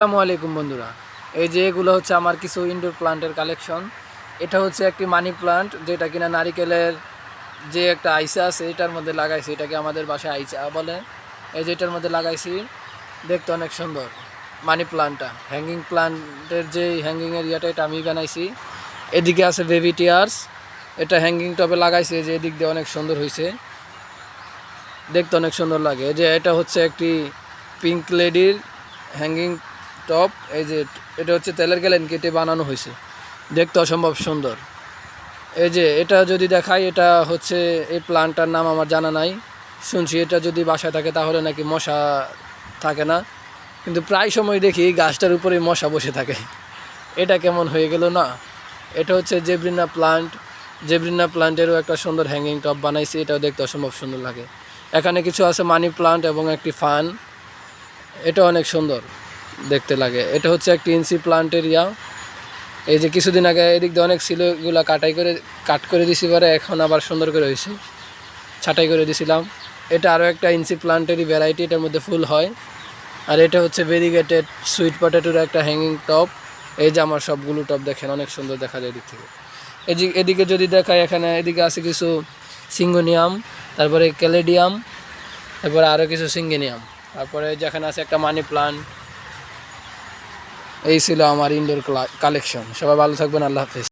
আসসালামু আলাইকুম বন্ধুরা, এই যে এগুলো হচ্ছে আমার কিছু ইনডোর প্লান্টের কালেকশন। এটা হচ্ছে একটি মানি প্লান্ট, যেটা কিনা নারিকেলের যে একটা আইসা আছে এটার মধ্যে লাগাইছি। এটাকে আমাদের বাসায় আইসা বলে। এই যে এটার মধ্যে লাগাইছি, দেখতে অনেক সুন্দর মানি প্লান্টটা। হ্যাঙ্গিং প্লান্টের যে হ্যাঙ্গিং এরিয়াটা এটা আমি বানাইছি। এদিকে আছে বেবি টিয়ার্স, এটা হ্যাঙ্গিং টবে লাগাইছি। যে এদিক দিয়ে অনেক সুন্দর হয়েছে, দেখতে অনেক সুন্দর লাগে। এই যে এটা হচ্ছে একটি পিঙ্ক লেডির হ্যাঙ্গিং টপ। এই যে এটা হচ্ছে তেলের গ্যালেন কেটে বানানো হয়েছে, দেখতে অসম্ভব সুন্দর। এই যে এটা যদি দেখাই, এটা হচ্ছে এই প্লান্টটার নাম আমার জানা নাই। শুনছি এটা যদি বাসায় থাকে তাহলে নাকি মশা থাকে না, কিন্তু প্রায় সময় দেখি গাছটার উপরে মশা বসে থাকে। এটা কেমন হয়ে গেল না। এটা হচ্ছে জেব্রিনা প্লান্ট। জেব্রিনা প্লান্টেরও একটা সুন্দর হ্যাঙ্গিং টপ বানাইছি, এটাও দেখতে অসম্ভব সুন্দর লাগে। এখানে কিছু আছে মানি প্লান্ট এবং একটি ফান, এটা অনেক সুন্দর দেখতে লাগে। এটা হচ্ছে একটি ইনসি প্লান্টের ইয়া। এই যে কিছুদিন আগে এদিক দিয়ে অনেক ছিল, এগুলো কাট করে দিছি, পরে এখন আবার সুন্দর করে হয়েছে, ছাঁটাই করে দিছিলাম। এটা আরও একটা ইনসি প্লান্টেরই ভ্যারাইটি, এটার মধ্যে ফুল হয়। আর এটা হচ্ছে ভেরিগেটেড সুইট পটেটোর একটা হ্যাঙ্গিং টপ। এই যে আমার সবগুলো টপ দেখেন, অনেক সুন্দর দেখা যায় এদিক থেকে। এদিকে যদি দেখায়, এখানে এদিকে আছে কিছু সিঙ্গোনিয়াম, তারপরে ক্যালেডিয়াম, তারপরে আরও কিছু সিঙ্গেনিয়াম, তারপরে যেখানে আছে একটা মানি প্লান্ট। এই ছিল আমার ইনডোর কালেকশন। সবাই ভালো থাকবেন, আল্লাহ হাফেজ।